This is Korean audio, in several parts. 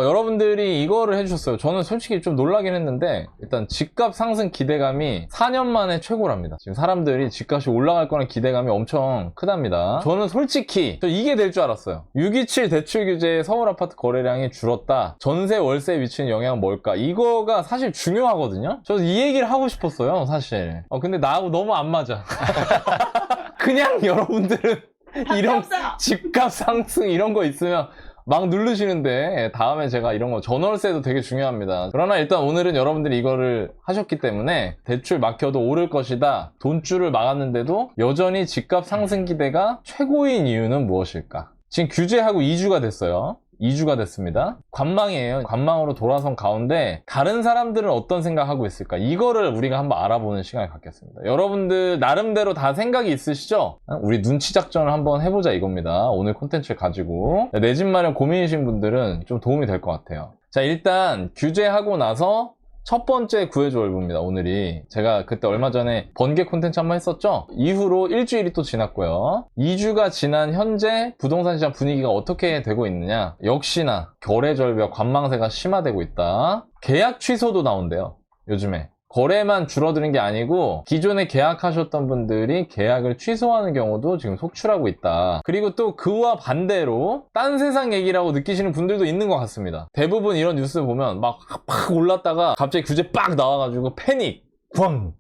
여러분들이 이거를 해주셨어요. 저는 솔직히 좀 놀라긴 했는데, 일단 집값 상승 기대감이 4년 만에 최고랍니다. 지금 사람들이 집값이 올라갈 거라는 기대감이 엄청 크답니다. 저는 솔직히 이게 될 줄 알았어요. 627 대출 규제에 서울 아파트 거래량이 줄었다. 전세 월세에 미치는 영향은 뭘까? 이거가 사실 중요하거든요. 저는 이 얘기를 하고 싶었어요, 사실. 근데 나하고 너무 안 맞아. 그냥 여러분들은 이런 집값 상승 이런 거 있으면 막 누르시는데, 다음에 제가 이런 거 전월세도 되게 중요합니다. 그러나 일단 오늘은 여러분들이 이거를 하셨기 때문에 대출 막혀도 오를 것이다, 돈줄을 막았는데도 여전히 집값 상승 기대가 최고인 이유는 무엇일까? 지금 규제하고 2주가 됐어요. 2주가 됐습니다. 관망이에요. 관망으로 돌아선 가운데 다른 사람들은 어떤 생각하고 있을까? 이거를 우리가 한번 알아보는 시간을 갖겠습니다. 여러분들 나름대로 다 생각이 있으시죠? 우리 눈치 작전을 한번 해보자 이겁니다. 오늘 콘텐츠를 가지고. 내 집 마련 고민이신 분들은 좀 도움이 될 것 같아요. 자, 일단 규제하고 나서 첫 번째 구해줘 월부입니다. 오늘이 제가 그때 얼마 전에 번개 콘텐츠 한번 했었죠. 이후로 일주일이 또 지났고요. 2주가 지난 현재 부동산 시장 분위기가 어떻게 되고 있느냐. 역시나 거래절벽, 관망세가 심화되고 있다. 계약 취소도 나온대요, 요즘에. 거래만 줄어드는 게 아니고 기존에 계약하셨던 분들이 계약을 취소하는 경우도 지금 속출하고 있다. 그리고 또 그와 반대로 딴 세상 얘기라고 느끼시는 분들도 있는 것 같습니다. 대부분 이런 뉴스 보면 막 올랐다가 갑자기 규제 빡 나와가지고 패닉, 꽝,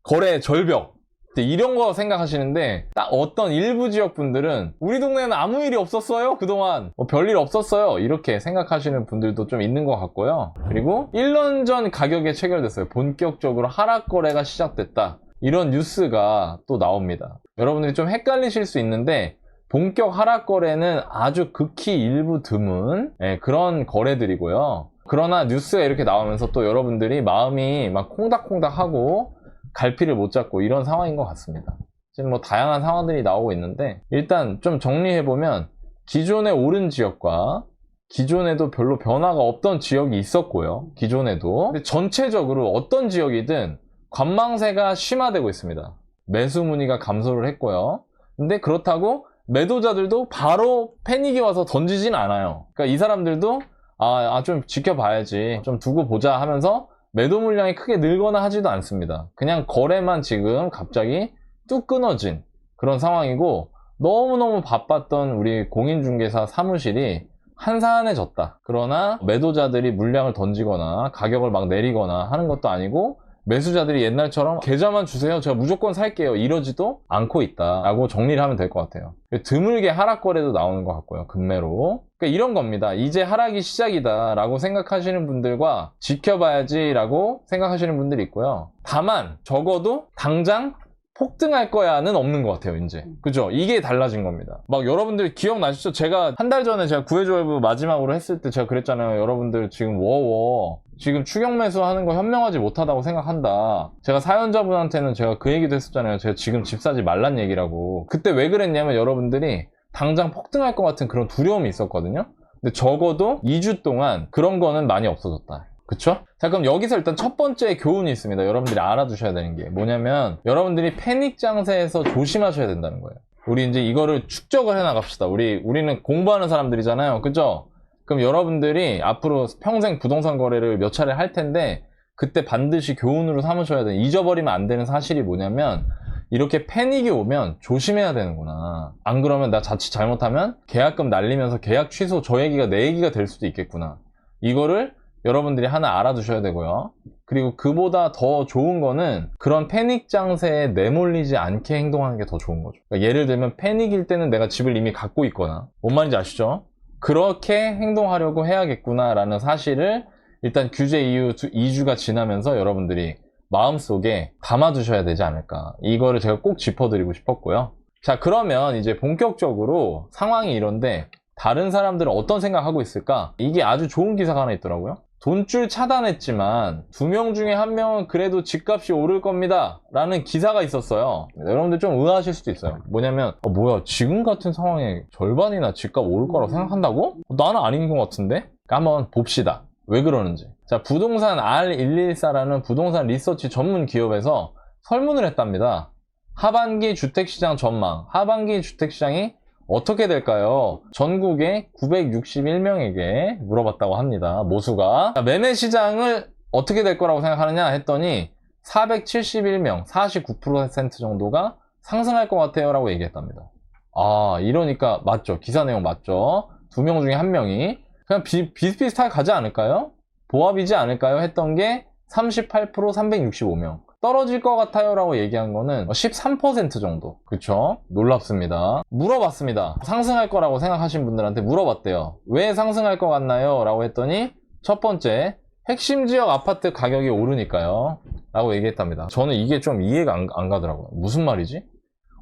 거래 절벽, 이런 거 생각하시는데, 딱 어떤 일부 지역 분들은 우리 동네는 아무 일이 없었어요, 그동안 별일 없었어요, 이렇게 생각하시는 분들도 좀 있는 것 같고요. 그리고 1년 전 가격에 체결됐어요. 본격적으로 하락 거래가 시작됐다, 이런 뉴스가 또 나옵니다. 여러분들이 좀 헷갈리실 수 있는데, 본격 하락 거래는 아주 극히 일부 드문 그런 거래들이고요. 그러나 뉴스가 이렇게 나오면서 또 여러분들이 마음이 막 콩닥콩닥하고 갈피를 못 잡고 이런 상황인 것 같습니다. 지금 뭐 다양한 상황들이 나오고 있는데, 일단 좀 정리해보면 기존에 오른 지역과 기존에도 별로 변화가 없던 지역이 있었고요. 기존에도. 근데 전체적으로 어떤 지역이든 관망세가 심화되고 있습니다. 매수 문의가 감소를 했고요. 근데 그렇다고 매도자들도 바로 패닉이 와서 던지진 않아요. 그러니까 이 사람들도 좀 지켜봐야지, 좀 두고 보자 하면서 매도 물량이 크게 늘거나 하지도 않습니다. 그냥 거래만 지금 갑자기 뚝 끊어진 그런 상황이고, 너무너무 바빴던 우리 공인중개사 사무실이 한산해졌다. 그러나 매도자들이 물량을 던지거나 가격을 막 내리거나 하는 것도 아니고, 매수자들이 옛날처럼 계좌만 주세요, 제가 무조건 살게요, 이러지도 않고 있다 라고 정리를 하면 될 것 같아요. 드물게 하락 거래도 나오는 것 같고요, 급매로. 그러니까 이런 겁니다. 이제 하락이 시작이다 라고 생각하시는 분들과 지켜봐야지 라고 생각하시는 분들이 있고요. 다만 적어도 당장 폭등할 거야는 없는 것 같아요, 이제. 그죠? 이게 달라진 겁니다. 막 여러분들 기억나시죠? 제가 한 달 전에 제가 구해줘월부 마지막으로 했을 때 제가 그랬잖아요. 여러분들 지금 지금 추격 매수하는 거 현명하지 못하다고 생각한다. 제가 사연자분한테는 제가 그 얘기도 했었잖아요. 제가 지금 집 사지 말란 얘기라고. 그때 왜 그랬냐면 여러분들이 당장 폭등할 것 같은 그런 두려움이 있었거든요. 근데 적어도 2주 동안 그런 거는 많이 없어졌다. 그쵸? 자, 그럼 여기서 일단 첫 번째 교훈이 있습니다. 여러분들이 알아두셔야 되는 게 뭐냐면, 여러분들이 패닉 장세에서 조심하셔야 된다는 거예요. 우리 이제 이거를 축적을 해 나갑시다. 우리는 공부하는 사람들이잖아요. 그죠? 그럼 여러분들이 앞으로 평생 부동산 거래를 몇 차례 할 텐데, 그때 반드시 교훈으로 삼으셔야 되는, 잊어버리면 안 되는 사실이 뭐냐면, 이렇게 패닉이 오면 조심해야 되는구나. 안 그러면 나 자칫 잘못하면 계약금 날리면서 계약 취소, 저 얘기가 내 얘기가 될 수도 있겠구나. 이거를 여러분들이 하나 알아두셔야 되고요. 그리고 그보다 더 좋은 거는 그런 패닉 장세에 내몰리지 않게 행동하는 게 더 좋은 거죠. 그러니까 예를 들면 패닉일 때는 내가 집을 이미 갖고 있거나, 뭔 말인지 아시죠? 그렇게 행동하려고 해야겠구나 라는 사실을 일단 규제 이후 2주가 지나면서 여러분들이 마음속에 담아두셔야 되지 않을까. 이거를 제가 꼭 짚어드리고 싶었고요. 자, 그러면 이제 본격적으로 상황이 이런데 다른 사람들은 어떤 생각하고 있을까? 이게 아주 좋은 기사가 하나 있더라고요. 돈줄 차단했지만 2명 중에 1명은 그래도 집값이 오를 겁니다 라는 기사가 있었어요. 여러분들 좀 의아하실 수도 있어요. 뭐냐면 뭐야, 지금 같은 상황에 절반이나 집값 오를 거라고 생각한다고? 나는 아닌 것 같은데? 그러니까 한번 봅시다, 왜 그러는지. 자, 부동산 R114라는 부동산 리서치 전문 기업에서 설문을 했답니다. 하반기 주택시장 전망. 하반기 주택시장이 어떻게 될까요? 전국에 961명에게 물어봤다고 합니다. 모수가. 자, 매매 시장을 어떻게 될 거라고 생각하느냐 했더니 471명, 49% 정도가 상승할 것 같아요 라고 얘기했답니다. 아, 이러니까 맞죠. 기사 내용 맞죠. 2명 중에 1명이 그냥 비슷비슷하게 가지 않을까요? 보합이지 않을까요? 했던 게 38%, 365명. 떨어질 것 같아요 라고 얘기한 거는 13% 정도. 그쵸? 놀랍습니다. 물어봤습니다. 상승할 거라고 생각하신 분들한테 물어봤대요. 왜 상승할 것 같나요? 라고 했더니 첫 번째, 핵심 지역 아파트 가격이 오르니까요 라고 얘기했답니다. 저는 이게 좀 이해가 안 가더라고요. 무슨 말이지?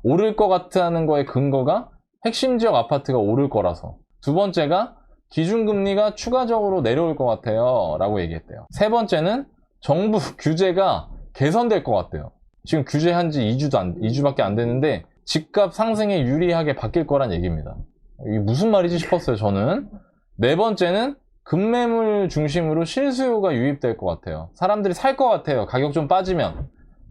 오를 것 같다는 거의 근거가 핵심 지역 아파트가 오를 거라서. 두 번째가 기준금리가 추가적으로 내려올 것 같아요 라고 얘기했대요. 세 번째는 정부 규제가 개선될 것 같대요. 지금 규제한 지 2주밖에 안 됐는데 집값 상승에 유리하게 바뀔 거란 얘기입니다. 이게 무슨 말이지 싶었어요, 저는. 네 번째는 급매물 중심으로 실수요가 유입될 것 같아요. 사람들이 살 것 같아요. 가격 좀 빠지면.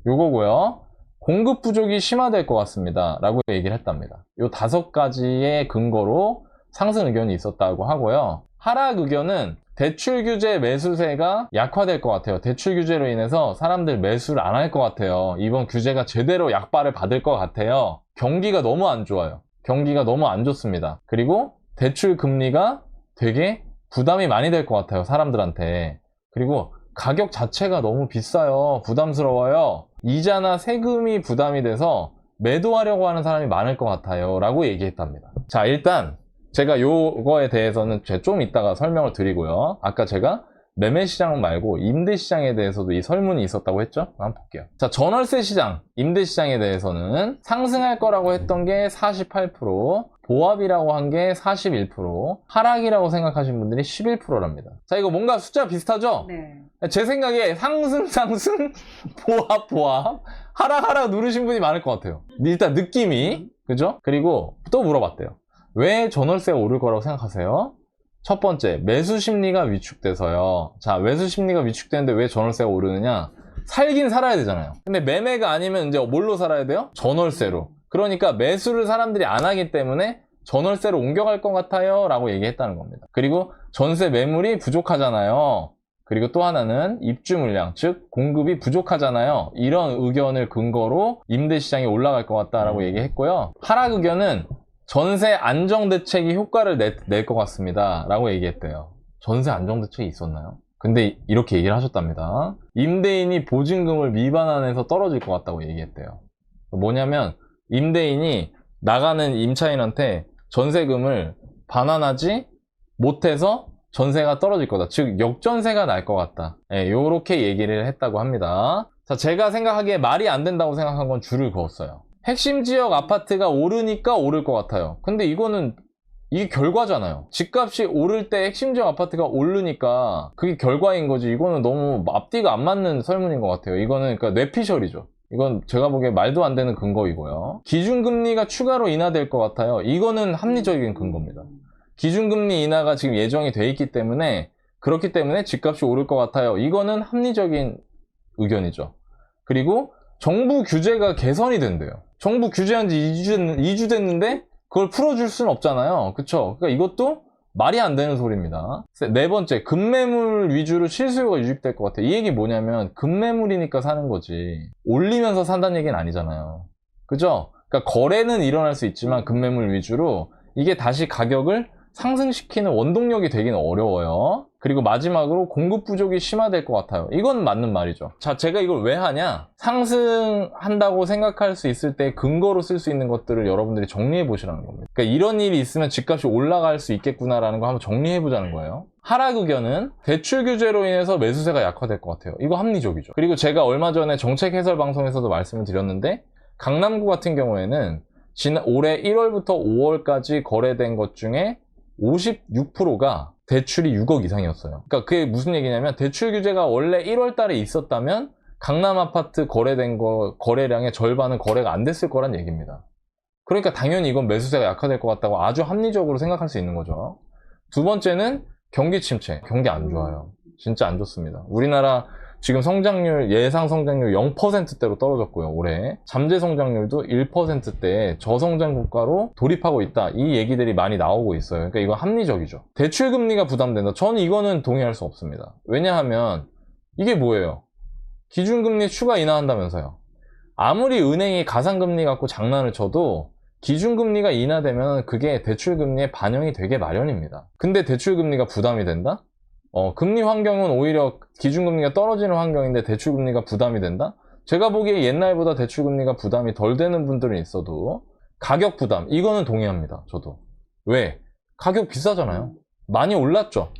요거고요. 공급 부족이 심화될 것 같습니다. 라고 얘기를 했답니다. 요 5가지의 근거로 상승 의견이 있었다고 하고요. 하락 의견은 대출 규제 매수세가 약화될 것 같아요. 대출 규제로 인해서 사람들 매수를 안 할 것 같아요. 이번 규제가 제대로 약발을 받을 것 같아요. 경기가 너무 안 좋아요. 경기가 너무 안 좋습니다. 그리고 대출 금리가 되게 부담이 많이 될 것 같아요. 사람들한테. 그리고 가격 자체가 너무 비싸요. 부담스러워요. 이자나 세금이 부담이 돼서 매도하려고 하는 사람이 많을 것 같아요. 라고 얘기했답니다. 자, 일단 제가 요거에 대해서는 좀 이따가 설명을 드리고요. 아까 제가 매매시장 말고 임대시장에 대해서도 이 설문이 있었다고 했죠? 한번 볼게요. 자, 전월세 시장, 임대시장에 대해서는 상승할 거라고 했던 게 48%, 보합이라고 한 게 41%, 하락이라고 생각하신 분들이 11%랍니다. 자, 이거 뭔가 숫자 비슷하죠? 네. 제 생각에 상승, 보합, 하락 누르신 분이 많을 것 같아요. 일단 느낌이, 그죠? 그리고 또 물어봤대요. 왜 전월세가 오를 거라고 생각하세요? 첫 번째, 매수 심리가 위축돼서요. 자, 매수 심리가 위축되는데 왜 전월세가 오르느냐? 살긴 살아야 되잖아요. 근데 매매가 아니면 이제 뭘로 살아야 돼요? 전월세로. 그러니까 매수를 사람들이 안 하기 때문에 전월세로 옮겨갈 것 같아요 라고 얘기했다는 겁니다. 그리고 전세 매물이 부족하잖아요. 그리고 또 하나는 입주 물량, 즉 공급이 부족하잖아요. 이런 의견을 근거로 임대시장이 올라갈 것 같다라고 얘기했고요. 하락 의견은 전세 안정대책이 효과를 낼 것 같습니다 라고 얘기했대요. 전세 안정대책이 있었나요? 근데 이렇게 얘기를 하셨답니다. 임대인이 보증금을 미반 안에서 떨어질 것 같다고 얘기했대요. 뭐냐면 임대인이 나가는 임차인한테 전세금을 반환하지 못해서 전세가 떨어질 거다. 즉 역전세가 날 것 같다. 요렇게 얘기를 했다고 합니다. 자, 제가 생각하기에 말이 안 된다고 생각한 건 줄을 그었어요. 핵심 지역 아파트가 오르니까 오를 것 같아요. 근데 이게 결과잖아요. 집값이 오를 때 핵심 지역 아파트가 오르니까 그게 결과인 거지. 이거는 너무 앞뒤가 안 맞는 설문인 것 같아요. 이거는 그러니까 뇌피셜이죠. 이건 제가 보기에 말도 안 되는 근거이고요. 기준금리가 추가로 인하될 것 같아요. 이거는 합리적인 근거입니다. 기준금리 인하가 지금 예정이 돼 있기 때문에 그렇기 때문에 집값이 오를 것 같아요. 이거는 합리적인 의견이죠. 그리고 정부 규제가 개선이 된대요. 정부 규제한 지 2주 됐는데 그걸 풀어줄 수는 없잖아요. 그쵸? 그러니까 이것도 말이 안 되는 소리입니다. 네 번째, 급매물 위주로 실수요가 유입될 것 같아요. 이 얘기 뭐냐면 급매물이니까 사는 거지 올리면서 산다는 얘기는 아니잖아요. 그죠? 그러니까 거래는 일어날 수 있지만 급매물 위주로 이게 다시 가격을 상승시키는 원동력이 되기는 어려워요. 그리고 마지막으로 공급 부족이 심화될 것 같아요. 이건 맞는 말이죠. 자, 제가 이걸 왜 하냐? 상승한다고 생각할 수 있을 때 근거로 쓸 수 있는 것들을 여러분들이 정리해 보시라는 겁니다. 그러니까 이런 일이 있으면 집값이 올라갈 수 있겠구나라는 거 한번 정리해 보자는 거예요. 하락 의견은 대출 규제로 인해서 매수세가 약화될 것 같아요. 이거 합리적이죠. 그리고 제가 얼마 전에 정책 해설 방송에서도 말씀을 드렸는데 강남구 같은 경우에는 올해 1월부터 5월까지 거래된 것 중에 56%가 대출이 6억 이상이었어요. 그러니까 그게 무슨 얘기냐면 대출 규제가 원래 1월 달에 있었다면 강남 아파트 거래된 거래량의 절반은 거래가 안 됐을 거란 얘기입니다. 그러니까 당연히 이건 매수세가 약화될 것 같다고 아주 합리적으로 생각할 수 있는 거죠. 두 번째는 경기 침체. 경기 안 좋아요. 진짜 안 좋습니다. 우리나라 지금 성장률, 예상 성장률 0%대로 떨어졌고요, 올해. 잠재 성장률도 1%대에 저성장 국가로 돌입하고 있다. 이 얘기들이 많이 나오고 있어요. 그러니까 이건 합리적이죠. 대출금리가 부담된다. 저는 이거는 동의할 수 없습니다. 왜냐하면 이게 뭐예요? 기준금리 추가 인하한다면서요. 아무리 은행이 가상금리 갖고 장난을 쳐도 기준금리가 인하되면 그게 대출금리에 반영이 되게 마련입니다. 근데 대출금리가 부담이 된다? 금리 환경은 오히려 기준금리가 떨어지는 환경인데 대출금리가 부담이 된다? 제가 보기에 옛날보다 대출금리가 부담이 덜 되는 분들은 있어도 가격 부담, 이거는 동의합니다. 저도. 왜? 가격 비싸잖아요. 많이 올랐죠.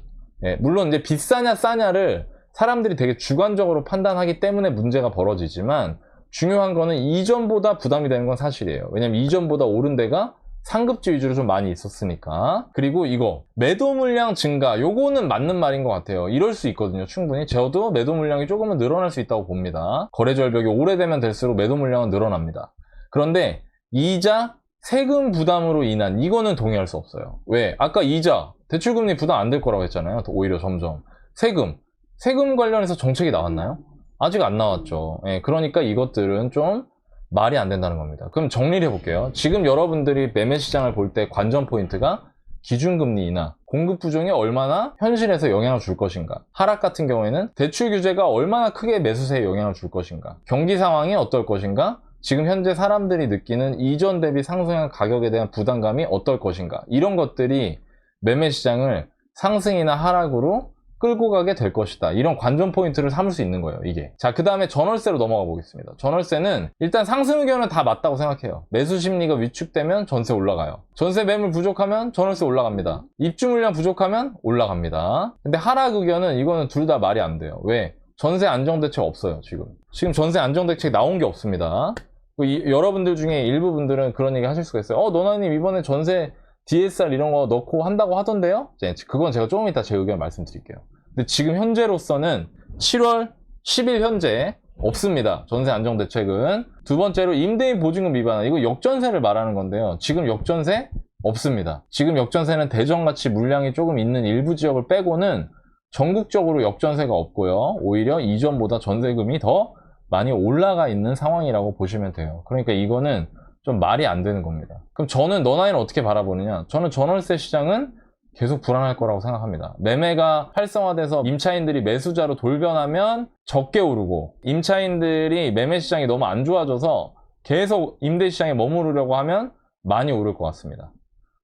예, 물론 이제 비싸냐 싸냐를 사람들이 되게 주관적으로 판단하기 때문에 문제가 벌어지지만 중요한 거는 이전보다 부담이 되는 건 사실이에요. 왜냐면 이전보다 오른 데가 상급지 위주로 좀 많이 있었으니까. 그리고 이거 매도 물량 증가, 요거는 맞는 말인 것 같아요. 이럴 수 있거든요. 충분히 저도 매도 물량이 조금은 늘어날 수 있다고 봅니다. 거래 절벽이 오래되면 될수록 매도 물량은 늘어납니다. 그런데 이자 세금 부담으로 인한 이거는 동의할 수 없어요. 왜? 아까 이자 대출금리 부담 안 될 거라고 했잖아요. 오히려 점점 세금 관련해서 정책이 나왔나요? 아직 안 나왔죠. 예, 그러니까 이것들은 좀 말이 안 된다는 겁니다. 그럼 정리를 해볼게요. 지금 여러분들이 매매 시장을 볼 때 관전 포인트가 기준금리 인하, 공급 부종이 얼마나 현실에서 영향을 줄 것인가, 하락 같은 경우에는 대출 규제가 얼마나 크게 매수세에 영향을 줄 것인가, 경기 상황이 어떨 것인가, 지금 현재 사람들이 느끼는 이전 대비 상승한 가격에 대한 부담감이 어떨 것인가, 이런 것들이 매매 시장을 상승이나 하락으로 끌고 가게 될 것이다. 이런 관전 포인트를 삼을 수 있는 거예요, 이게. 자, 그 다음에 전월세로 넘어가 보겠습니다. 전월세는 일단 상승 의견은 다 맞다고 생각해요. 매수 심리가 위축되면 전세 올라가요. 전세 매물 부족하면 전월세 올라갑니다. 입주 물량 부족하면 올라갑니다. 근데 하락 의견은 이거는 둘 다 말이 안 돼요. 왜? 전세 안정 대책 없어요, 지금. 지금 전세 안정 대책 나온 게 없습니다. 여러분들 중에 일부 분들은 그런 얘기 하실 수가 있어요. 노나님 이번에 전세 DSR 이런 거 넣고 한다고 하던데요? 그건 제가 조금 이따 제 의견 말씀드릴게요. 근데 지금 현재로서는 7월 10일 현재 없습니다. 전세 안정 대책은. 두 번째로 임대인 보증금 위반, 이거 역전세를 말하는 건데요. 지금 역전세 없습니다. 지금 역전세는 대전같이 물량이 조금 있는 일부 지역을 빼고는 전국적으로 역전세가 없고요. 오히려 이전보다 전세금이 더 많이 올라가 있는 상황이라고 보시면 돼요. 그러니까 이거는 좀 말이 안 되는 겁니다. 그럼 저는 너나이는 어떻게 바라보느냐? 저는 전월세 시장은 계속 불안할 거라고 생각합니다. 매매가 활성화돼서 임차인들이 매수자로 돌변하면 적게 오르고, 임차인들이 매매 시장이 너무 안 좋아져서 계속 임대 시장에 머무르려고 하면 많이 오를 것 같습니다.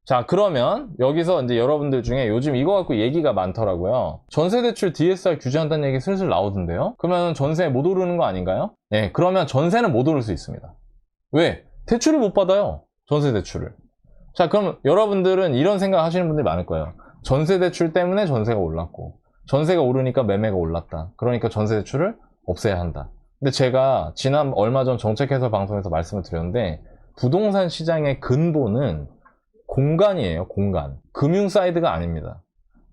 자, 그러면 여기서 이제 여러분들 중에 요즘 이거 갖고 얘기가 많더라고요. 전세대출 DSR 규제한다는 얘기 슬슬 나오던데요? 그러면 전세 못 오르는 거 아닌가요? 네, 그러면 전세는 못 오를 수 있습니다. 왜? 대출을 못 받아요. 전세 대출을. 자, 그럼 여러분들은 이런 생각 하시는 분들이 많을 거예요. 전세 대출 때문에 전세가 올랐고, 전세가 오르니까 매매가 올랐다. 그러니까 전세 대출을 없애야 한다. 근데 제가 지난 얼마 전 정책 해설 방송에서 말씀을 드렸는데, 부동산 시장의 근본은 공간이에요, 공간. 금융 사이드가 아닙니다.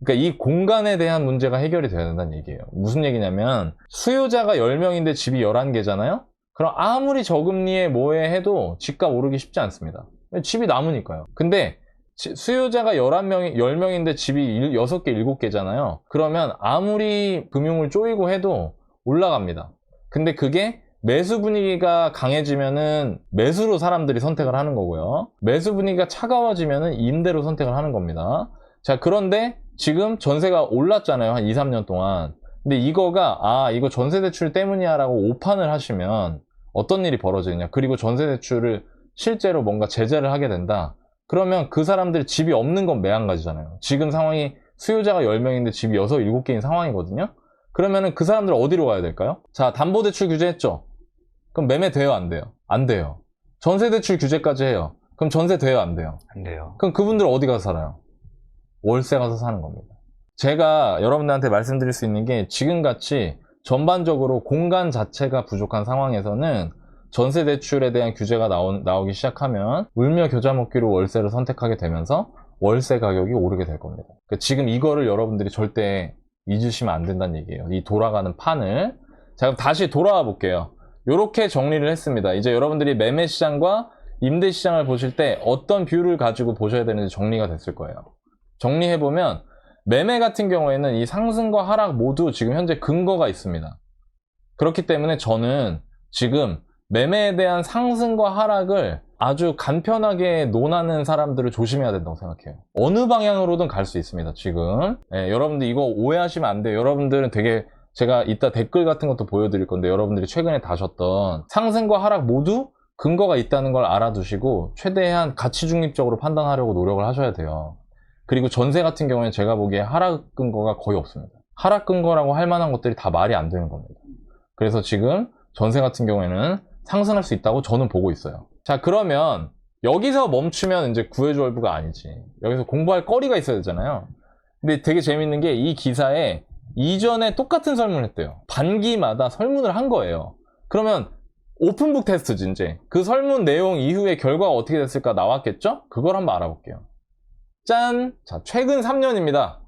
그러니까 이 공간에 대한 문제가 해결이 돼야 된다는 얘기예요. 무슨 얘기냐면, 수요자가 10명인데 집이 11개잖아요? 그럼 아무리 저금리에 뭐에 해도 집값 오르기 쉽지 않습니다. 집이 남으니까요. 근데 수요자가 10명인데 집이 6개, 7개잖아요. 그러면 아무리 금융을 쪼이고 해도 올라갑니다. 근데 그게 매수 분위기가 강해지면은 매수로 사람들이 선택을 하는 거고요. 매수 분위기가 차가워지면은 임대로 선택을 하는 겁니다. 자, 그런데 지금 전세가 올랐잖아요. 한 2, 3년 동안. 근데 이거가 이거 전세대출 때문이야 라고 오판을 하시면 어떤 일이 벌어지느냐. 그리고 전세대출을 실제로 뭔가 제재를 하게 된다. 그러면 그 사람들이 집이 없는 건 매한가지잖아요. 지금 상황이 수요자가 10명인데 집이 6, 7개인 상황이거든요. 그러면은 그 사람들 어디로 가야 될까요? 자, 담보대출 규제했죠? 그럼 매매 돼요, 안 돼요? 안 돼요. 전세대출 규제까지 해요. 그럼 전세 돼요, 안 돼요? 안 돼요. 그럼 그분들 어디 가서 살아요? 월세 가서 사는 겁니다. 제가 여러분들한테 말씀드릴 수 있는 게 지금같이 전반적으로 공간 자체가 부족한 상황에서는 전세 대출에 대한 규제가 나오기 시작하면 울며 겨자 먹기로 월세를 선택하게 되면서 월세 가격이 오르게 될 겁니다. 그러니까 지금 이거를 여러분들이 절대 잊으시면 안 된다는 얘기예요. 이 돌아가는 판을. 자, 그럼 다시 돌아와 볼게요. 이렇게 정리를 했습니다. 이제 여러분들이 매매 시장과 임대 시장을 보실 때 어떤 뷰를 가지고 보셔야 되는지 정리가 됐을 거예요. 정리해보면 매매 같은 경우에는 이 상승과 하락 모두 지금 현재 근거가 있습니다. 그렇기 때문에 저는 지금 매매에 대한 상승과 하락을 아주 간편하게 논하는 사람들을 조심해야 된다고 생각해요. 어느 방향으로든 갈 수 있습니다, 지금. 여러분들 이거 오해하시면 안 돼요. 여러분들은 되게 제가 이따 댓글 같은 것도 보여드릴 건데 여러분들이 최근에 다셨던 상승과 하락 모두 근거가 있다는 걸 알아두시고 최대한 가치 중립적으로 판단하려고 노력을 하셔야 돼요. 그리고 전세 같은 경우에는 제가 보기에 하락 근거가 거의 없습니다. 하락 근거라고 할 만한 것들이 다 말이 안 되는 겁니다. 그래서 지금 전세 같은 경우에는 상승할 수 있다고 저는 보고 있어요. 자, 그러면 여기서 멈추면 이제 구해주얼부가 아니지. 여기서 공부할 거리가 있어야 되잖아요. 근데 되게 재밌는 게 이 기사에 이전에 똑같은 설문을 했대요. 반기마다 설문을 한 거예요. 그러면 오픈북 테스트지 이제. 그 설문 내용 이후에 결과가 어떻게 됐을까 나왔겠죠? 그걸 한번 알아볼게요. 짠! 자, 최근 3년입니다.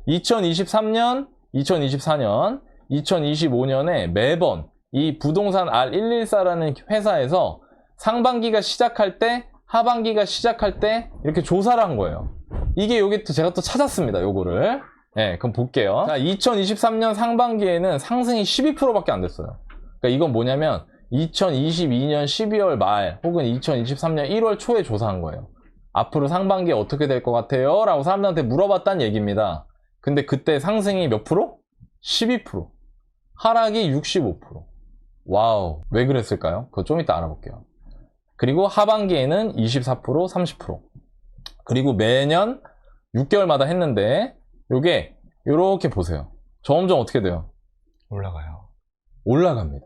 2023년, 2024년, 2025년에 매번 이 부동산 R114라는 회사에서 상반기가 시작할 때, 하반기가 시작할 때 이렇게 조사를 한 거예요. 이게 여기 또 제가 또 찾았습니다. 요거를. 네, 그럼 볼게요. 자, 2023년 상반기에는 상승이 12%밖에 안 됐어요. 그러니까 이건 뭐냐면 2022년 12월 말 혹은 2023년 1월 초에 조사한 거예요. 앞으로 상반기에 어떻게 될 것 같아요? 라고 사람들한테 물어봤다는 얘기입니다. 근데 그때 상승이 몇 프로? 12%. 하락이 65%. 와우. 왜 그랬을까요? 그거 좀 이따 알아볼게요. 그리고 하반기에는 24%, 30%. 그리고 매년 6개월마다 했는데 요게 요렇게 보세요. 점점 어떻게 돼요? 올라가요. 올라갑니다.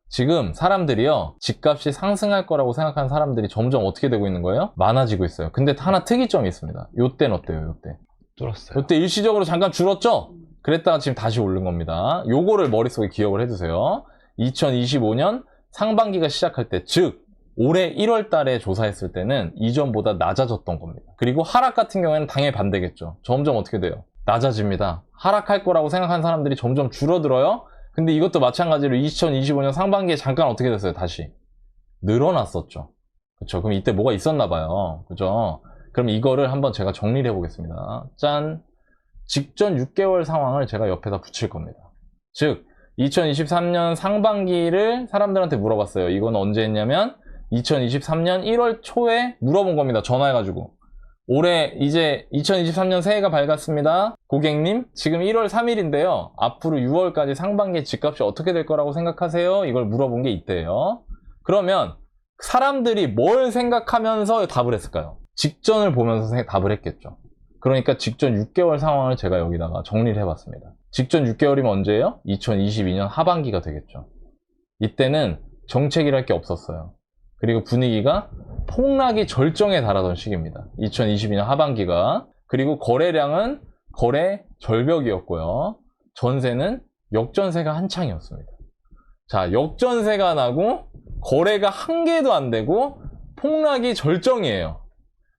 지금 사람들이요, 집값이 상승할 거라고 생각하는 사람들이 점점 어떻게 되고 있는 거예요? 많아지고 있어요. 근데 하나 특이점이 있습니다. 요때는 어때요? 요때 뚫었어요. 요때 일시적으로 잠깐 줄었죠? 그랬다가 지금 다시 오른 겁니다. 요거를 머릿속에 기억을 해두세요. 2025년 상반기가 시작할 때, 즉 올해 1월 달에 조사했을 때는 이전보다 낮아졌던 겁니다. 그리고 하락 같은 경우에는 당연히 반대겠죠. 점점 어떻게 돼요? 낮아집니다. 하락할 거라고 생각하는 사람들이 점점 줄어들어요. 근데 이것도 마찬가지로 2025년 상반기에 잠깐 어떻게 됐어요? 다시 늘어났었죠. 그쵸? 그럼 이때 뭐가 있었나 봐요. 그죠? 그럼 이거를 한번 제가 정리를 해보겠습니다. 짠! 직전 6개월 상황을 제가 옆에다 붙일 겁니다. 즉 2023년 상반기를 사람들한테 물어봤어요. 이건 언제 했냐면 2023년 1월 초에 물어본 겁니다. 전화해가지고. 올해 이제 2023년 새해가 밝았습니다. 고객님, 지금 1월 3일인데요. 앞으로 6월까지 상반기 집값이 어떻게 될 거라고 생각하세요? 이걸 물어본 게 있대요. 그러면 사람들이 뭘 생각하면서 답을 했을까요? 직전을 보면서 답을 했겠죠. 그러니까 직전 6개월 상황을 제가 여기다가 정리를 해봤습니다. 직전 6개월이면 언제예요? 2022년 하반기가 되겠죠. 이때는 정책이랄 게 없었어요. 그리고 분위기가 폭락이 절정에 달하던 시기입니다. 2022년 하반기가. 그리고 거래량은 거래 절벽이었고요. 전세는 역전세가 한창이었습니다. 자, 역전세가 나고 거래가 한 개도 안 되고 폭락이 절정이에요.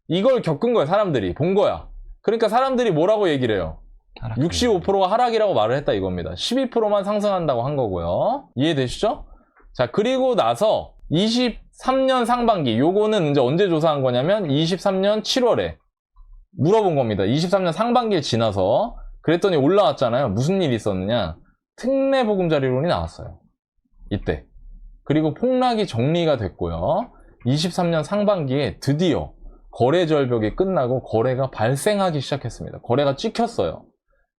이걸 겪은 거야, 사람들이. 본 거야. 그러니까 사람들이 뭐라고 얘기를 해요? 65%가 하락이라고 말을 했다 이겁니다. 12%만 상승한다고 한 거고요. 이해되시죠? 자, 그리고 나서 23년 상반기, 요거는 이제 언제 조사한 거냐면 23년 7월에 물어본 겁니다. 23년 상반기를 지나서. 그랬더니 올라왔잖아요. 무슨 일이 있었느냐? 특례보금자리론이 나왔어요. 이때. 그리고 폭락이 정리가 됐고요. 23년 상반기에 드디어 거래 절벽이 끝나고 거래가 발생하기 시작했습니다. 거래가 찍혔어요.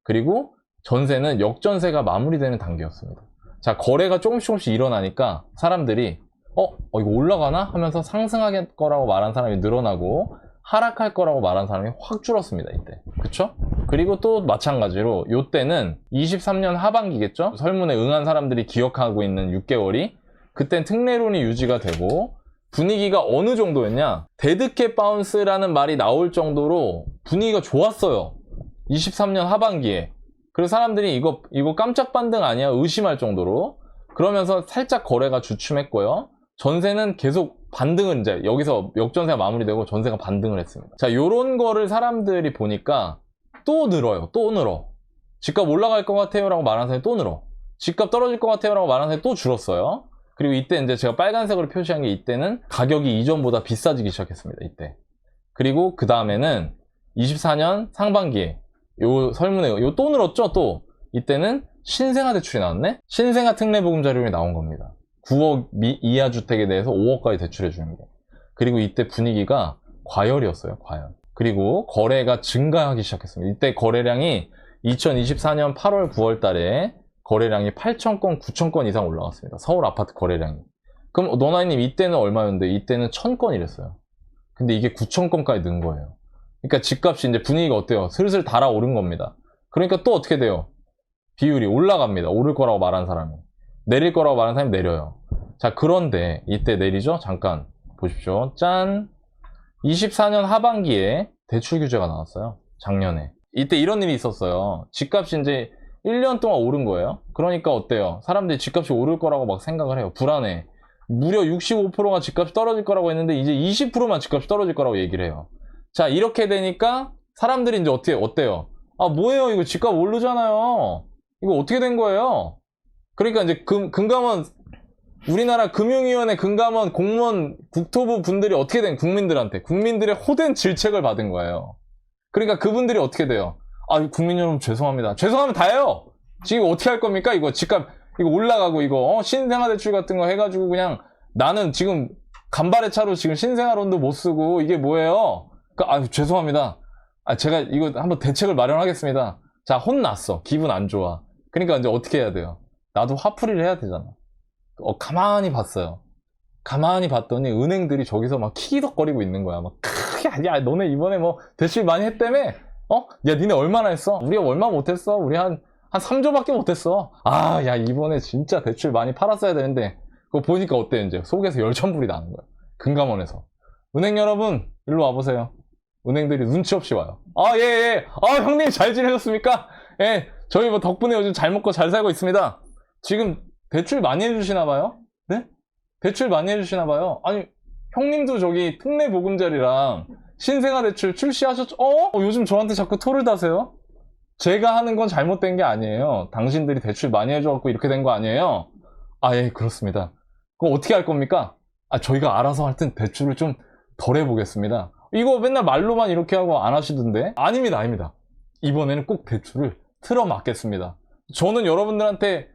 그리고 전세는 역전세가 마무리되는 단계였습니다. 자, 거래가 조금씩 일어나니까 사람들이 이거 올라가나? 하면서 상승할 거라고 말한 사람이 늘어나고 하락할 거라고 말한 사람이 확 줄었습니다. 이때. 그쵸? 그리고 또 마찬가지로 요때는 23년 하반기겠죠? 설문에 응한 사람들이 기억하고 있는 6개월이 그땐 특례론이 유지가 되고 분위기가 어느 정도였냐? 데드캣 바운스라는 말이 나올 정도로 분위기가 좋았어요. 23년 하반기에. 그래서 사람들이 이거 깜짝 반등 아니야? 의심할 정도로. 그러면서 살짝 거래가 주춤했고요. 전세는 계속 반등을 이제 여기서 역전세가 마무리되고 전세가 반등을 했습니다. 자, 요런 거를 사람들이 보니까 또 늘어요. 또 늘어. 집값 올라갈 것 같아요 라고 말하는 사람이 또 늘어. 집값 떨어질 것 같아요 라고 말하는 사람이 또 줄었어요. 그리고 이때 이제 제가 빨간색으로 표시한 게 이때는 가격이 이전보다 비싸지기 시작했습니다. 이때. 그리고 그 다음에는 24년 상반기에 요 설문에 요 또 늘었죠. 또 이때는 신생아 대출이 나왔네? 신생아 특례보금자리론이 나온 겁니다. 9억 이하 주택에 대해서 5억까지 대출해 주는 게. 그리고 이때 분위기가 과열이었어요, 과열. 그리고 거래가 증가하기 시작했습니다. 이때 거래량이 2024년 8월, 9월 달에 거래량이 8,000건, 9,000건 이상 올라갔습니다. 서울 아파트 거래량이. 그럼 노나이님 이때는 얼마였는데 이때는 1,000건이랬어요. 근데 이게 9,000건까지 는 거예요. 그러니까 집값이 이제 분위기가 어때요? 슬슬 달아오른 겁니다. 그러니까 또 어떻게 돼요? 비율이 올라갑니다. 오를 거라고 말한 사람이. 내릴 거라고 말한 사람이 내려요. 자, 그런데 이때 내리죠? 잠깐 보십시오. 짠! 24년 하반기에 대출 규제가 나왔어요. 작년에. 이때 이런 일이 있었어요. 집값이 이제 1년 동안 오른 거예요. 그러니까 어때요? 사람들이 집값이 오를 거라고 막 생각을 해요. 불안해. 무려 65%가 집값이 떨어질 거라고 했는데 이제 20%만 집값이 떨어질 거라고 얘기를 해요. 자, 이렇게 되니까 사람들이 이제 어때요? 아, 뭐예요? 이거 집값 오르잖아요. 이거 어떻게 된 거예요? 그러니까 이제 금감원, 우리나라 금융위원회 금감원 공무원 국토부 분들이 어떻게 된 국민들의 호된 질책을 받은 거예요. 그러니까 그분들이 어떻게 돼요? 아, 국민 여러분 죄송합니다. 죄송하면 다예요. 지금 어떻게 할 겁니까? 이거 집값 이거 올라가고 이거 신생아 대출 같은 거 해가지고 그냥 나는 지금 간발의 차로 지금 신생아론도 못 쓰고 이게 뭐예요? 그러니까 죄송합니다. 제가 이거 한번 대책을 마련하겠습니다. 자, 혼났어. 기분 안 좋아. 그러니까 이제 어떻게 해야 돼요? 나도 화풀이를 해야 되잖아. 가만히 봤어요. 가만히 봤더니 은행들이 저기서 막 키기덕거리고 있는 거야. 막 야, 너네 이번에 뭐 대출 많이 했다며? 야, 니네 얼마나 했어? 우리가 얼마 못했어? 우리 한 3조밖에 못했어. 야, 이번에 진짜 대출 많이 팔았어야 되는데 그거 보니까 어때? 이제 속에서 열천불이 나는 거야. 금감원에서. 은행 여러분 일로 와보세요. 은행들이 눈치 없이 와요. 예. 형님 잘 지내셨습니까? 예, 저희 뭐 덕분에 요즘 잘 먹고 잘 살고 있습니다. 지금 대출 많이 해주시나 봐요? 네? 대출 많이 해주시나 봐요? 아니, 형님도 저기 특례보금자리랑 신생아 대출 출시하셨죠? 요즘 저한테 자꾸 토를 다세요? 제가 하는 건 잘못된 게 아니에요. 당신들이 대출 많이 해줘갖고 이렇게 된 거 아니에요? 예, 그렇습니다. 그럼 어떻게 할 겁니까? 저희가 알아서 하여튼 대출을 좀 덜 해보겠습니다. 이거 맨날 말로만 이렇게 하고 안 하시던데? 아닙니다. 이번에는 꼭 대출을 틀어막겠습니다. 저는 여러분들한테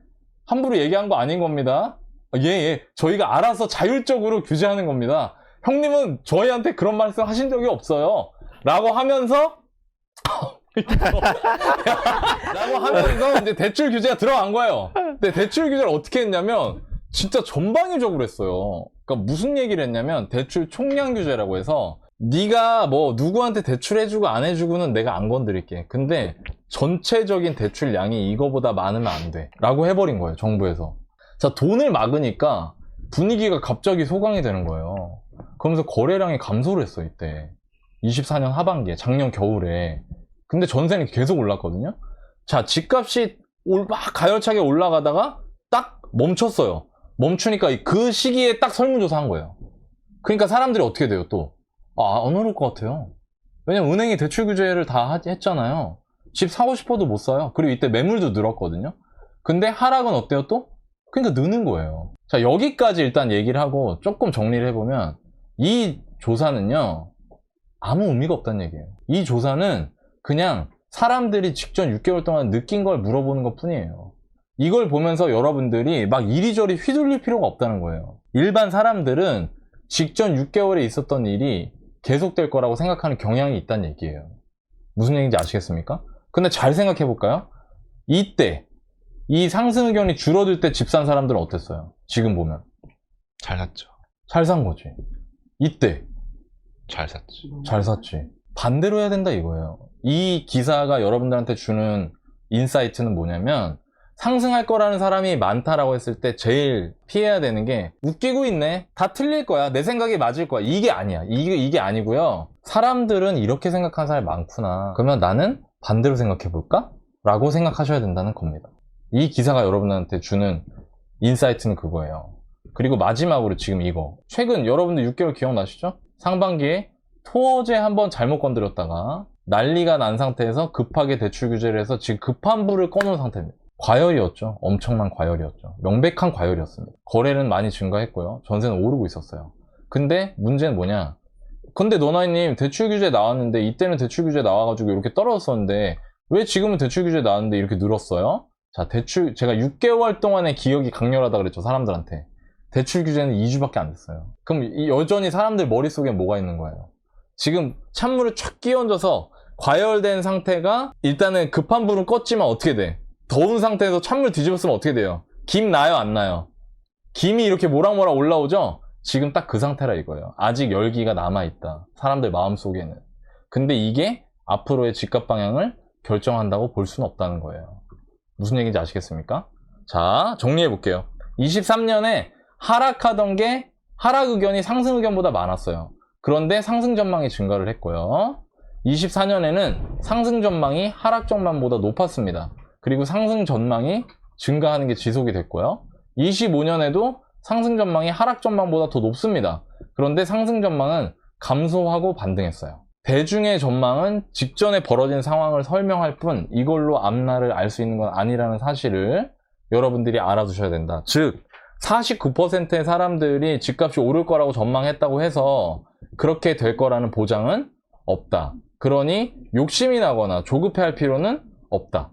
함부로 얘기한 거 아닌 겁니다. 예. 저희가 알아서 자율적으로 규제하는 겁니다. 형님은 저희한테 그런 말씀 하신 적이 없어요. 라고 하면서 이제 대출 규제가 들어간 거예요. 근데 대출 규제를 어떻게 했냐면 진짜 전방위적으로 했어요. 그러니까 무슨 얘기를 했냐면 대출 총량 규제라고 해서 네가 뭐 누구한테 대출해주고 안 해주고는 내가 안 건드릴게. 근데 전체적인 대출량이 이거보다 많으면 안 돼. 라고 해버린 거예요, 정부에서. 자, 돈을 막으니까 분위기가 갑자기 소강이 되는 거예요. 그러면서 거래량이 감소를 했어, 이때. 24년 하반기에, 작년 겨울에. 근데 전세는 계속 올랐거든요. 자, 집값이 막 가열차게 올라가다가 딱 멈췄어요. 멈추니까 그 시기에 딱 설문조사 한 거예요. 그러니까 사람들이 어떻게 돼요, 또? 안 오를 것 같아요. 왜냐면 은행이 대출 규제를 다 했잖아요. 집 사고 싶어도 못 사요. 그리고 이때 매물도 늘었거든요. 근데 하락은 어때요, 또? 그러니까 느는 거예요. 자, 여기까지 일단 얘기를 하고 조금 정리를 해보면 이 조사는요, 아무 의미가 없다는 얘기예요. 이 조사는 그냥 사람들이 직전 6개월 동안 느낀 걸 물어보는 것 뿐이에요. 이걸 보면서 여러분들이 막 이리저리 휘둘릴 필요가 없다는 거예요. 일반 사람들은 직전 6개월에 있었던 일이 계속될 거라고 생각하는 경향이 있다는 얘기예요. 무슨 얘기인지 아시겠습니까? 근데 잘 생각해 볼까요? 이때 이 상승 의견이 줄어들 때 집 산 사람들은 어땠어요? 지금 보면 잘 샀죠. 잘 산 거지. 이때 잘 샀지. 잘 샀지. 반대로 해야 된다 이거예요. 이 기사가 여러분들한테 주는 인사이트는 뭐냐면 상승할 거라는 사람이 많다라고 했을 때 제일 피해야 되는 게 웃기고 있네. 다 틀릴 거야. 내 생각이 맞을 거야. 이게 아니야. 이게 아니고요. 사람들은 이렇게 생각하는 사람이 많구나. 그러면 나는 반대로 생각해 볼까? 라고 생각하셔야 된다는 겁니다. 이 기사가 여러분들한테 주는 인사이트는 그거예요. 그리고 마지막으로 지금 이거. 최근 여러분들 6개월 기억나시죠? 상반기에 토어제 한번 잘못 건드렸다가 난리가 난 상태에서 급하게 대출 규제를 해서 지금 급한 불을 꺼놓은 상태입니다. 과열이었죠. 엄청난 과열이었죠. 명백한 과열이었습니다. 거래는 많이 증가했고요. 전세는 오르고 있었어요. 근데 문제는 뭐냐? 근데 노나이님 대출 규제 나왔는데 이때는 대출 규제 나와가지고 이렇게 떨어졌었는데 왜 지금은 대출 규제 나왔는데 이렇게 늘었어요? 자, 대출, 제가 6개월 동안의 기억이 강렬하다 그랬죠, 사람들한테. 대출 규제는 2주밖에 안 됐어요. 그럼 여전히 사람들 머릿속에 뭐가 있는 거예요? 지금 찬물을 촥 끼얹어서 과열된 상태가 일단은 급한 불은 껐지만 어떻게 돼? 더운 상태에서 찬물 뒤집었으면 어떻게 돼요? 김 나요, 안 나요? 김이 이렇게 모락모락 올라오죠? 지금 딱 그 상태라 이거예요. 아직 열기가 남아있다. 사람들 마음속에는. 근데 이게 앞으로의 집값 방향을 결정한다고 볼 수는 없다는 거예요. 무슨 얘기인지 아시겠습니까? 자, 정리해 볼게요. 23년에 하락하던 게 하락 의견이 상승 의견보다 많았어요. 그런데 상승 전망이 증가를 했고요. 24년에는 상승 전망이 하락 전망보다 높았습니다. 그리고 상승 전망이 증가하는 게 지속이 됐고요. 25년에도 상승 전망이 하락 전망보다 더 높습니다. 그런데 상승 전망은 감소하고 반등했어요. 대중의 전망은 직전에 벌어진 상황을 설명할 뿐 이걸로 앞날을 알 수 있는 건 아니라는 사실을 여러분들이 알아두셔야 된다. 즉 49%의 사람들이 집값이 오를 거라고 전망했다고 해서 그렇게 될 거라는 보장은 없다. 그러니 욕심이 나거나 조급해할 필요는 없다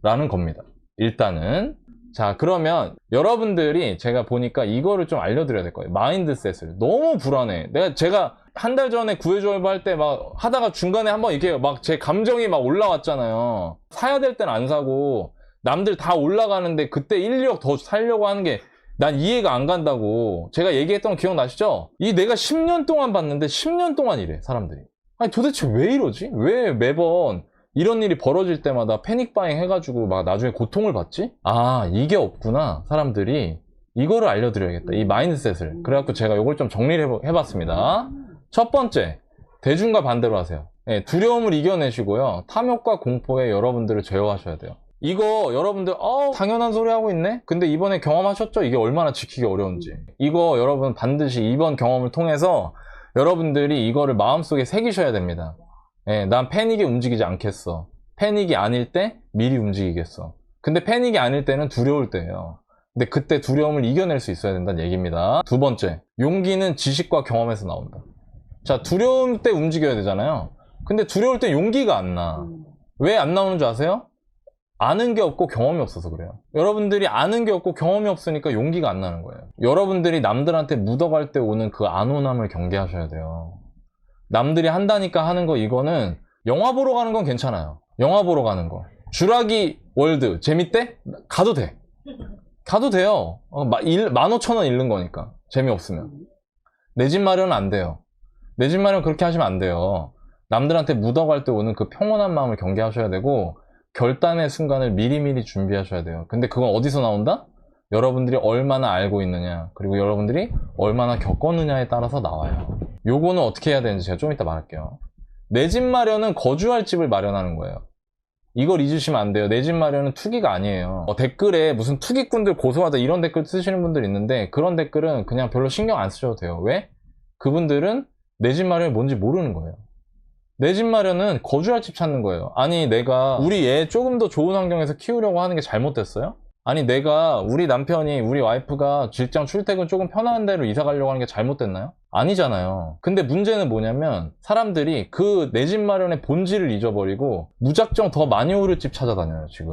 라는 겁니다. 일단은. 자, 그러면 여러분들이 제가 보니까 이거를 좀 알려드려야 될 거예요. 마인드셋을. 너무 불안해. 제가 한 달 전에 구해줘 할 때 막 하다가 중간에 한번 이렇게 막 제 감정이 막 올라왔잖아요. 사야 될 땐 안 사고 남들 다 올라가는데 그때 1, 2억 더 살려고 하는 게 난 이해가 안 간다고. 제가 얘기했던 거 기억나시죠? 이 내가 10년 동안 봤는데 10년 동안 이래, 사람들이. 아니 도대체 왜 이러지? 왜 매번 이런 일이 벌어질 때마다 패닉 바잉 해가지고 막 나중에 고통을 받지? 아, 이게 없구나. 사람들이 이거를 알려드려야겠다. 이 마인드셋을. 그래갖고 제가 이걸 좀 정리를 해봤습니다. 첫 번째, 대중과 반대로 하세요. 네, 두려움을 이겨내시고요. 탐욕과 공포에 여러분들을 제어하셔야 돼요. 이거 여러분들 당연한 소리 하고 있네? 근데 이번에 경험하셨죠? 이게 얼마나 지키기 어려운지. 이거 여러분 반드시 이번 경험을 통해서 여러분들이 이거를 마음속에 새기셔야 됩니다. 예, 난 패닉에 움직이지 않겠어. 패닉이 아닐 때 미리 움직이겠어. 근데 패닉이 아닐 때는 두려울 때예요. 근데 그때 두려움을 이겨낼 수 있어야 된다는 얘기입니다. 두 번째, 용기는 지식과 경험에서 나온다. 자, 두려움 때 움직여야 되잖아요. 근데 두려울 때 용기가 안 나. 왜 안 나오는 줄 아세요? 아는 게 없고 경험이 없어서 그래요. 여러분들이 아는 게 없고 경험이 없으니까 용기가 안 나는 거예요. 여러분들이 남들한테 묻어갈 때 오는 그 안온함을 경계하셔야 돼요. 남들이 한다니까 하는 거, 이거는 영화 보러 가는 건 괜찮아요. 영화 보러 가는 거. 주라기 월드 재밌대? 가도 돼. 가도 돼요. 15,000원 잃는 거니까. 재미없으면. 내 집 마련은 안 돼요. 내 집 마련 그렇게 하시면 안 돼요. 남들한테 묻어갈 때 오는 그 평온한 마음을 경계하셔야 되고 결단의 순간을 미리미리 준비하셔야 돼요. 근데 그건 어디서 나온다? 여러분들이 얼마나 알고 있느냐, 그리고 여러분들이 얼마나 겪었느냐에 따라서 나와요. 요거는 어떻게 해야 되는지 제가 좀 이따 말할게요. 내 집 마련은 거주할 집을 마련하는 거예요. 이걸 잊으시면 안 돼요. 내 집 마련은 투기가 아니에요. 댓글에 무슨 투기꾼들 고소하다 이런 댓글 쓰시는 분들 있는데 그런 댓글은 그냥 별로 신경 안 쓰셔도 돼요. 왜? 그분들은 내 집 마련이 뭔지 모르는 거예요. 내 집 마련은 거주할 집 찾는 거예요. 아니 내가 우리 애 조금 더 좋은 환경에서 키우려고 하는 게 잘못됐어요? 아니 내가 우리 남편이 우리 와이프가 직장 출퇴근 조금 편한 데로 이사 가려고 하는 게 잘못됐나요? 아니잖아요. 근데 문제는 뭐냐면 사람들이 그 내 집 마련의 본질을 잊어버리고 무작정 더 많이 오를 집 찾아다녀요 지금.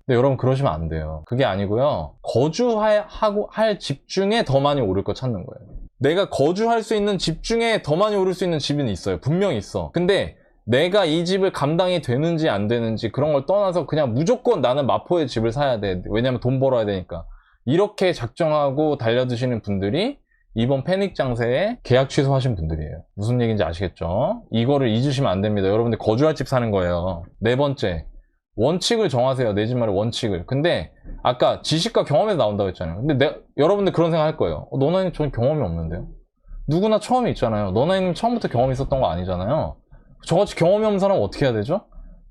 근데 여러분 그러시면 안 돼요. 그게 아니고요. 거주할 집 중에 더 많이 오를 거 찾는 거예요. 내가 거주할 수 있는 집 중에 더 많이 오를 수 있는 집은 있어요. 분명히 있어. 근데 내가 이 집을 감당이 되는지 안 되는지 그런 걸 떠나서 그냥 무조건 나는 마포에 집을 사야 돼. 왜냐면 돈 벌어야 되니까. 이렇게 작정하고 달려드시는 분들이 이번 패닉 장세에 계약 취소하신 분들이에요. 무슨 얘기인지 아시겠죠? 이거를 잊으시면 안 됩니다. 여러분들 거주할 집 사는 거예요. 네 번째, 원칙을 정하세요. 내 집 마련 원칙을. 근데 아까 지식과 경험에서 나온다고 했잖아요. 근데 여러분들 그런 생각 할 거예요. 너나님 저는 경험이 없는데요? 누구나 처음이 있잖아요. 너나님 처음부터 경험이 있었던 거 아니잖아요. 저같이 경험이 없는 사람은 어떻게 해야 되죠?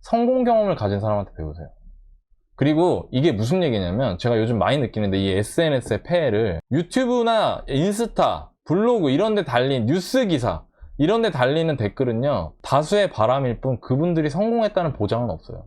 성공 경험을 가진 사람한테 배우세요. 그리고 이게 무슨 얘기냐면 제가 요즘 많이 느끼는데 이 SNS의 폐해를 유튜브나 인스타, 블로그 이런 데 달린 뉴스 기사 이런 데 달리는 댓글은요 다수의 바람일 뿐 그분들이 성공했다는 보장은 없어요.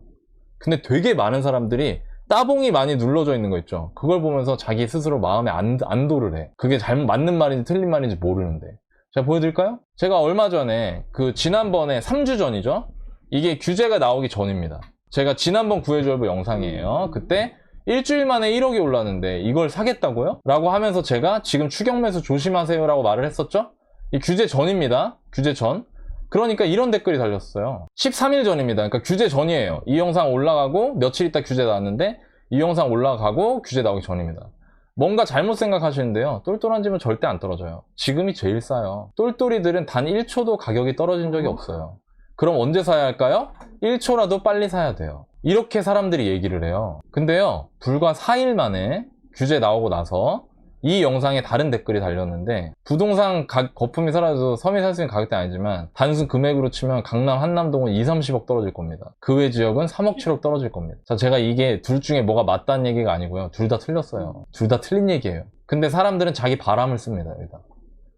근데 되게 많은 사람들이 따봉이 많이 눌러져 있는 거 있죠. 그걸 보면서 자기 스스로 마음에 안도를 해. 그게 맞는 말인지 틀린 말인지 모르는데. 제가 보여드릴까요? 제가 얼마 전에 지난번에 3주 전이죠. 이게 규제가 나오기 전입니다. 제가 지난번 구해줘부 영상이에요. 그때 일주일 만에 1억이 올랐는데 이걸 사겠다고요? 라고 하면서 제가 지금 추격 매수 조심하세요 라고 말을 했었죠? 이 규제 전입니다. 규제 전. 그러니까 이런 댓글이 달렸어요. 13일 전입니다. 그러니까 규제 전이에요. 이 영상 올라가고 며칠 있다 규제 나왔는데 이 영상 올라가고 규제 나오기 전입니다. 뭔가 잘못 생각하시는데요. 똘똘한 집은 절대 안 떨어져요. 지금이 제일 싸요. 똘똘이들은 단 1초도 가격이 떨어진 적이 없어요. 그럼 언제 사야 할까요? 1초라도 빨리 사야 돼요. 이렇게 사람들이 얘기를 해요. 근데요, 불과 4일 만에 규제 나오고 나서 이 영상에 다른 댓글이 달렸는데 부동산 거품이 사라져도 섬이 살 수 있는 가격대 아니지만 단순 금액으로 치면 강남 한남동은 2, 30억 떨어질 겁니다. 그 외 지역은 3억, 7억 떨어질 겁니다. 자, 제가 이게 둘 중에 뭐가 맞다는 얘기가 아니고요. 둘 다 틀렸어요. 둘 다 틀린 얘기예요. 근데 사람들은 자기 바람을 씁니다. 일단.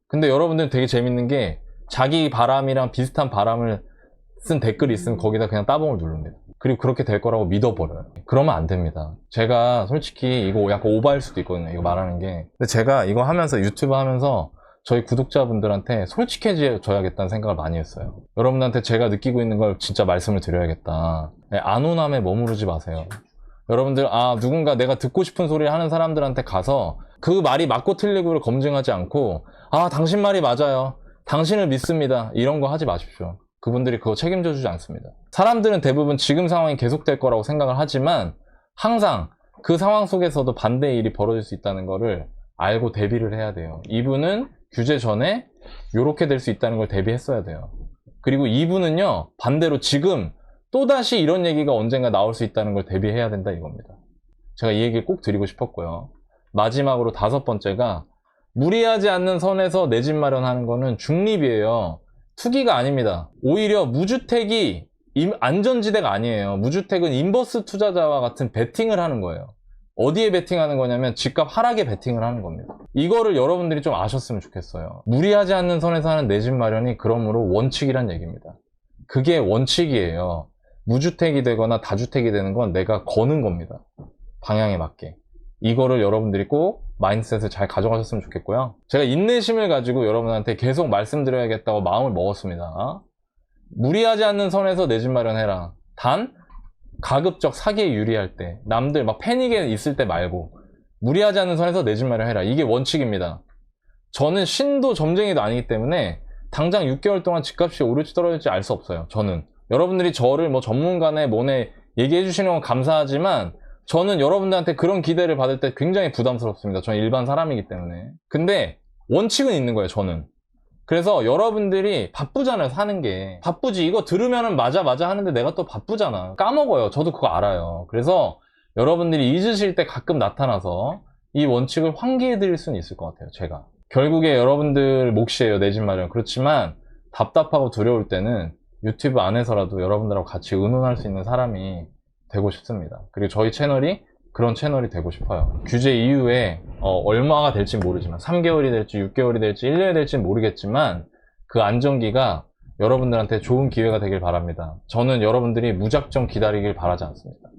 근데 여러분들은 되게 재밌는 게 자기 바람이랑 비슷한 바람을 쓴 댓글이 있으면 거기다 그냥 따봉을 누릅니다. 그리고 그렇게 될 거라고 믿어버려요. 그러면 안 됩니다. 제가 솔직히 이거 약간 오버할 수도 있거든요. 이거 말하는 게. 근데 제가 이거 하면서 유튜브 하면서 저희 구독자분들한테 솔직해져야겠다는 생각을 많이 했어요. 여러분한테 제가 느끼고 있는 걸 진짜 말씀을 드려야겠다. 안온함에 머무르지 마세요. 여러분들 누군가 내가 듣고 싶은 소리를 하는 사람들한테 가서 그 말이 맞고 틀리고를 검증하지 않고 당신 말이 맞아요. 당신을 믿습니다. 이런 거 하지 마십시오. 그분들이 그거 책임져 주지 않습니다. 사람들은 대부분 지금 상황이 계속될 거라고 생각을 하지만 항상 그 상황 속에서도 반대의 일이 벌어질 수 있다는 거를 알고 대비를 해야 돼요. 이분은 규제 전에 이렇게 될 수 있다는 걸 대비했어야 돼요. 그리고 이분은요, 반대로 지금 또다시 이런 얘기가 언젠가 나올 수 있다는 걸 대비해야 된다 이겁니다. 제가 이 얘기를 꼭 드리고 싶었고요. 마지막으로 5번째가 무리하지 않는 선에서 내 집 마련하는 거는 중립이에요. 투기가 아닙니다. 오히려 무주택이 안전지대가 아니에요. 무주택은 인버스 투자자와 같은 베팅을 하는 거예요. 어디에 베팅하는 거냐면 집값 하락에 베팅을 하는 겁니다. 이거를 여러분들이 좀 아셨으면 좋겠어요. 무리하지 않는 선에서 하는 내 집 마련이 그러므로 원칙이란 얘기입니다. 그게 원칙이에요. 무주택이 되거나 다주택이 되는 건 내가 거는 겁니다. 방향에 맞게. 이거를 여러분들이 꼭 마인드셋을 잘 가져가셨으면 좋겠고요. 제가 인내심을 가지고 여러분한테 계속 말씀드려야겠다고 마음을 먹었습니다. 무리하지 않는 선에서 내 집 마련해라. 단 가급적 사기에 유리할 때, 남들 막 패닉에 있을 때 말고 무리하지 않는 선에서 내 집 마련해라. 이게 원칙입니다. 저는 신도 점쟁이도 아니기 때문에 당장 6개월 동안 집값이 오를지 떨어질지 알 수 없어요. 저는 여러분들이 저를 뭐 전문가네 뭐네 얘기해 주시는 건 감사하지만 저는 여러분들한테 그런 기대를 받을 때 굉장히 부담스럽습니다. 저는 일반 사람이기 때문에. 근데 원칙은 있는 거예요, 저는. 그래서 여러분들이 바쁘잖아요, 사는 게. 바쁘지. 이거 들으면은 맞아 하는데 내가 또 바쁘잖아. 까먹어요. 저도 그거 알아요. 그래서 여러분들이 잊으실 때 가끔 나타나서 이 원칙을 환기해 드릴 수는 있을 것 같아요, 제가. 결국에 여러분들 몫이에요, 내 집 마련. 그렇지만 답답하고 두려울 때는 유튜브 안에서라도 여러분들하고 같이 의논할 수 있는 사람이 되고 싶습니다. 그리고 저희 채널이 그런 채널이 되고 싶어요. 규제 이후에 얼마가 될지 모르지만 3개월이 될지 6개월이 될지 1년이 될지 모르겠지만 그 안정기가 여러분들한테 좋은 기회가 되길 바랍니다. 저는 여러분들이 무작정 기다리길 바라지 않습니다.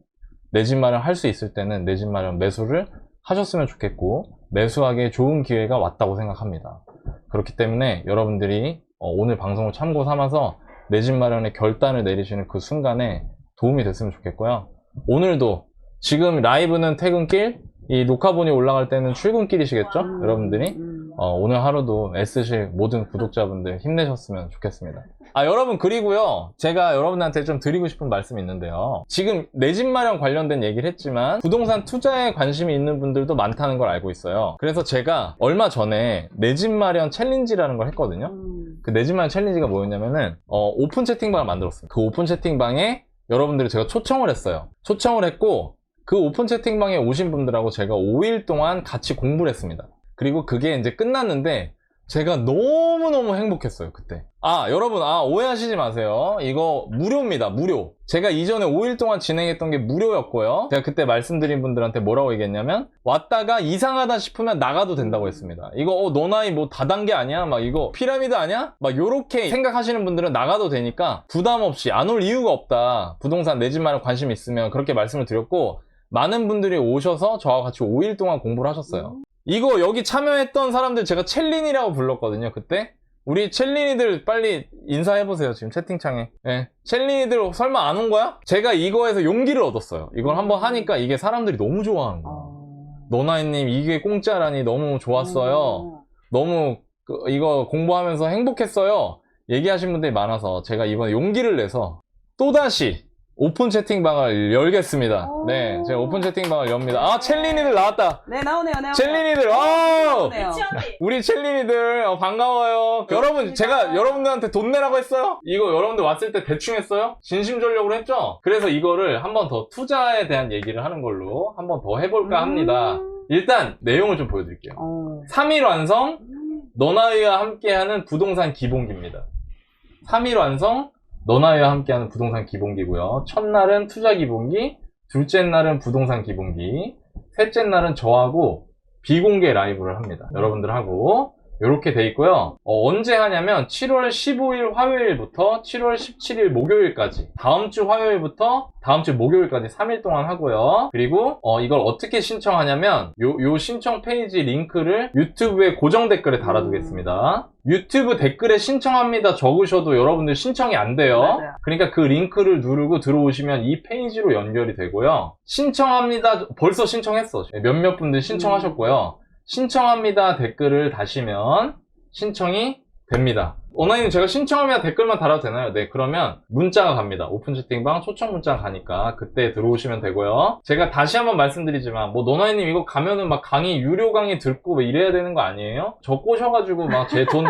내 집 마련 할 수 있을 때는 내 집 마련 매수를 하셨으면 좋겠고 매수하기에 좋은 기회가 왔다고 생각합니다. 그렇기 때문에 여러분들이 오늘 방송을 참고 삼아서 내 집 마련의 결단을 내리시는 그 순간에 도움이 됐으면 좋겠고요. 오늘도 지금 라이브는 퇴근길, 이 녹화본이 올라갈 때는 출근길이시겠죠? 여러분들이 오늘 하루도 애쓰실 모든 구독자분들 힘내셨으면 좋겠습니다. 여러분, 그리고요, 제가 여러분한테 좀 드리고 싶은 말씀이 있는데요. 지금 내 집 마련 관련된 얘기를 했지만 부동산 투자에 관심이 있는 분들도 많다는 걸 알고 있어요. 그래서 제가 얼마 전에 내 집 마련 챌린지라는 걸 했거든요. 그 내 집 마련 챌린지가 뭐였냐면은 오픈 채팅방을 만들었습니다. 그 오픈 채팅방에 여러분들이 제가 초청을 했어요. 초청을 했고 그 오픈 채팅방에 오신 분들하고 제가 5일 동안 같이 공부를 했습니다. 그리고 그게 이제 끝났는데 제가 너무너무 행복했어요, 그때. 여러분, 오해하시지 마세요. 이거 무료입니다, 무료. 제가 이전에 5일 동안 진행했던 게 무료였고요. 제가 그때 말씀드린 분들한테 뭐라고 얘기했냐면, 왔다가 이상하다 싶으면 나가도 된다고 했습니다. 이거, 너 나이 뭐 다단계 아니야? 막 이거 피라미드 아니야? 막 요렇게 생각하시는 분들은 나가도 되니까 부담 없이 안 올 이유가 없다. 부동산 내 집 마련 관심 있으면 그렇게 말씀을 드렸고, 많은 분들이 오셔서 저와 같이 5일 동안 공부를 하셨어요. 이거 여기 참여했던 사람들 제가 챌린이라고 불렀거든요, 그때. 우리 첼린이들 빨리 인사해보세요, 지금 채팅창에. 예. 첼린이들 설마 안 온 거야? 제가 이거에서 용기를 얻었어요. 이걸 한번 하니까 이게 사람들이 너무 좋아하는 거야. 너나이님, 이게 공짜라니 너무 좋았어요. 너무 이거 공부하면서 행복했어요. 얘기하신 분들이 많아서 제가 이번에 용기를 내서 또다시 오픈 채팅방을 열겠습니다. 네, 제가 오픈 채팅방을 엽니다. 아, 첼린이들 나왔다. 네, 나오네요. 첼린이들, 나오네요. 우리 첼린이들 반가워요. 여러분, 제가 여러분들한테 돈 내라고 했어요? 이거 여러분들 왔을 때 대충 했어요? 진심전력으로 했죠? 그래서 이거를 한 번 더 투자에 대한 얘기를 하는 걸로 한 번 더 해볼까 합니다. 일단 내용을 좀 보여드릴게요. 3일 완성, 너나이와 함께하는 부동산 기본기입니다. 3일 완성, 너나이와 함께하는 부동산 기본기고요. 첫날은 투자 기본기, 둘째 날은 부동산 기본기, 셋째 날은 저하고 비공개 라이브를 합니다. 여러분들하고 이렇게 돼 있고요. 언제 하냐면 7월 15일 화요일부터 7월 17일 목요일까지, 다음 주 화요일부터 다음 주 목요일까지 3일 동안 하고요. 그리고 이걸 어떻게 신청하냐면 요 신청 페이지 링크를 유튜브에 고정 댓글에 달아두겠습니다. 유튜브 댓글에 신청합니다 적으셔도 여러분들 신청이 안 돼요. 맞아요. 그러니까 그 링크를 누르고 들어오시면 이 페이지로 연결이 되고요. 신청합니다, 벌써 신청했어. 몇몇 분들 신청하셨고요. 신청합니다 댓글을 다시면 신청이 됩니다. 어나이님, 제가 신청합니다 댓글만 달아도 되나요? 네, 그러면 문자가 갑니다. 오픈 채팅방 초청 문자가 가니까 그때 들어오시면 되고요. 제가 다시 한번 말씀드리지만 너나이님 이거 가면은 막 강의, 유료 강의 듣고 뭐 이래야 되는 거 아니에요? 저 꼬셔가지고 막 제 돈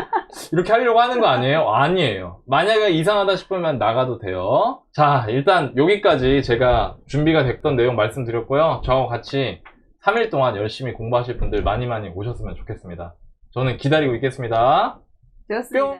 이렇게 하려고 하는 거 아니에요? 아니에요. 만약에 이상하다 싶으면 나가도 돼요. 자, 일단 여기까지 제가 준비가 됐던 내용 말씀드렸고요. 저하고 같이 3일 동안 열심히 공부하실 분들 많이 오셨으면 좋겠습니다. 저는 기다리고 있겠습니다. 좋습니다. 뿅!